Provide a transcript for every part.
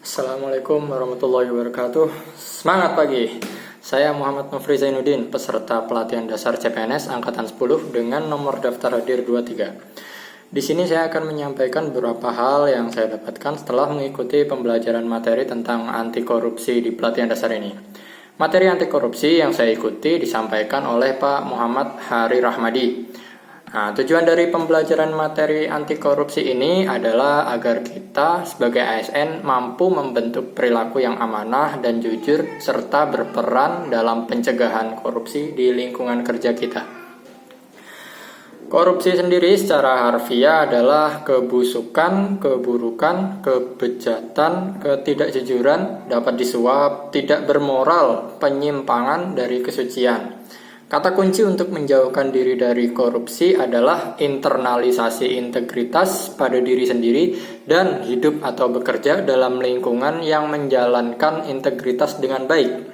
Assalamualaikum warahmatullahi wabarakatuh. Semangat pagi. Saya Muhammad Nofri Zainuddin, peserta pelatihan dasar CPNS angkatan 10 dengan nomor daftar hadir 23. Di sini saya akan menyampaikan beberapa hal yang saya dapatkan setelah mengikuti pembelajaran materi tentang anti korupsi di pelatihan dasar ini. Materi anti korupsi yang saya ikuti disampaikan oleh Pak Muhammad Hari Rahmadi. Tujuan dari pembelajaran materi anti korupsi ini adalah agar kita sebagai ASN mampu membentuk perilaku yang amanah dan jujur serta berperan dalam pencegahan korupsi di lingkungan kerja kita. Korupsi sendiri secara harfiah adalah kebusukan, keburukan, kebejatan, ketidakjujuran, dapat disuap, tidak bermoral, penyimpangan dari kesucian. Kata kunci untuk menjauhkan diri dari korupsi adalah internalisasi integritas pada diri sendiri dan hidup atau bekerja dalam lingkungan yang menjalankan integritas dengan baik.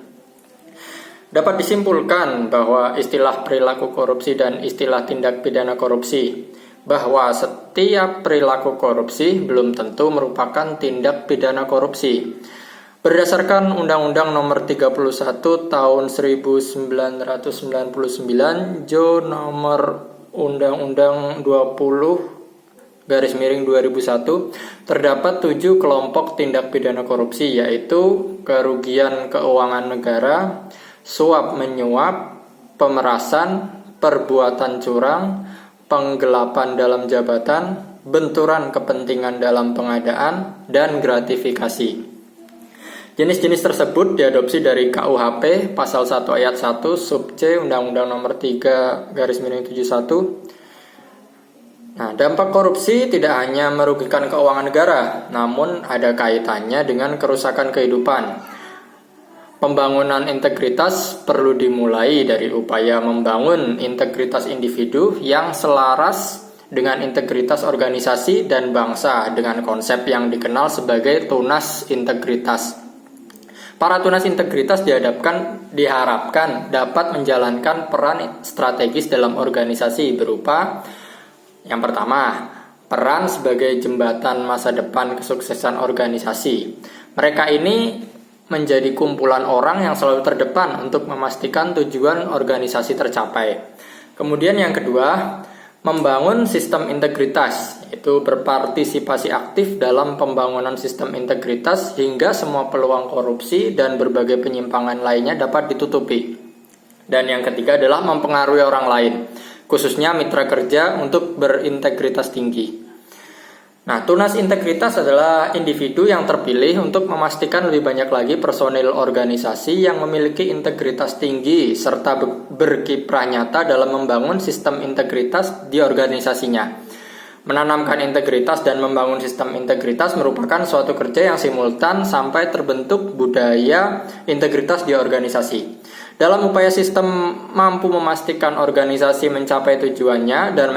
Dapat disimpulkan bahwa istilah perilaku korupsi dan istilah tindak pidana korupsi, bahwa setiap perilaku korupsi belum tentu merupakan tindak pidana korupsi. Berdasarkan Undang-Undang Nomor 31 Tahun 1999, Jo Nomor Undang-Undang 20/2001, terdapat 7 kelompok tindak pidana korupsi, yaitu kerugian keuangan negara, suap menyuap, pemerasan, perbuatan curang, penggelapan dalam jabatan, benturan kepentingan dalam pengadaan, dan gratifikasi. Jenis-jenis tersebut diadopsi dari KUHP pasal 1 ayat 1 sub C Undang-Undang Nomor 3/71. Dampak korupsi tidak hanya merugikan keuangan negara, namun ada kaitannya dengan kerusakan kehidupan. Pembangunan integritas perlu dimulai dari upaya membangun integritas individu yang selaras dengan integritas organisasi dan bangsa dengan konsep yang dikenal sebagai tunas integritas. Para tunas integritas diharapkan dapat menjalankan peran strategis dalam organisasi berupa yang pertama, peran sebagai jembatan masa depan kesuksesan organisasi. Mereka ini menjadi kumpulan orang yang selalu terdepan untuk memastikan tujuan organisasi tercapai. Kemudian yang kedua, membangun sistem integritas, yaitu berpartisipasi aktif dalam pembangunan sistem integritas hingga semua peluang korupsi dan berbagai penyimpangan lainnya dapat ditutupi. Dan yang ketiga adalah mempengaruhi orang lain, khususnya mitra kerja untuk berintegritas tinggi. Tunas integritas adalah individu yang terpilih untuk memastikan lebih banyak lagi personil organisasi yang memiliki integritas tinggi serta berkiprah nyata dalam membangun sistem integritas di organisasinya. Menanamkan integritas dan membangun sistem integritas merupakan suatu kerja yang simultan sampai terbentuk budaya integritas di organisasi. Dalam upaya sistem mampu memastikan organisasi mencapai tujuannya dan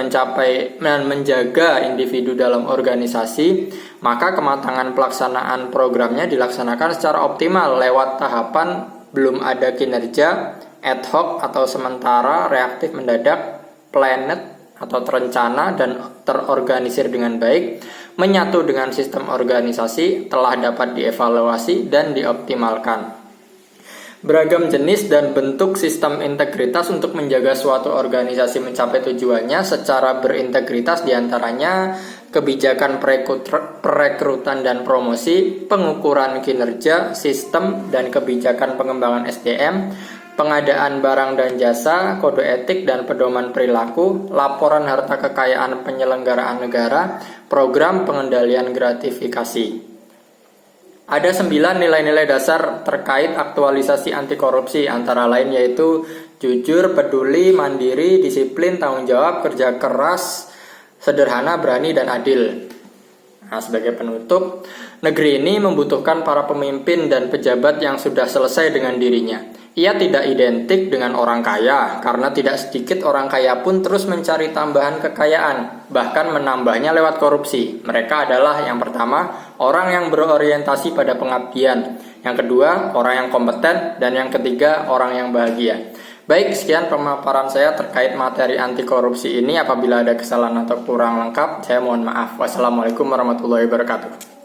menjaga individu dalam organisasi, maka kematangan pelaksanaan programnya dilaksanakan secara optimal lewat tahapan belum ada kinerja, ad hoc atau sementara, reaktif mendadak, planned atau terencana dan terorganisir dengan baik, menyatu dengan sistem organisasi, telah dapat dievaluasi dan dioptimalkan. Beragam jenis dan bentuk sistem integritas untuk menjaga suatu organisasi mencapai tujuannya secara berintegritas, diantaranya kebijakan perekrutan dan promosi, pengukuran kinerja, sistem dan kebijakan pengembangan SDM, pengadaan barang dan jasa, kode etik dan pedoman perilaku, laporan harta kekayaan penyelenggaraan negara, program pengendalian gratifikasi. Ada 9 nilai-nilai dasar terkait aktualisasi anti korupsi, antara lain yaitu jujur, peduli, mandiri, disiplin, tanggung jawab, kerja keras, sederhana, berani, dan adil. Sebagai penutup, negeri ini membutuhkan para pemimpin dan pejabat yang sudah selesai dengan dirinya. Ia tidak identik dengan orang kaya, karena tidak sedikit orang kaya pun terus mencari tambahan kekayaan, bahkan menambahnya lewat korupsi. Mereka adalah yang pertama, orang yang berorientasi pada pengabdian, yang kedua, orang yang kompeten, dan yang ketiga, orang yang bahagia. Baik, sekian pemaparan saya terkait materi anti korupsi ini. Apabila ada kesalahan atau kurang lengkap, saya mohon maaf. Wassalamualaikum warahmatullahi wabarakatuh.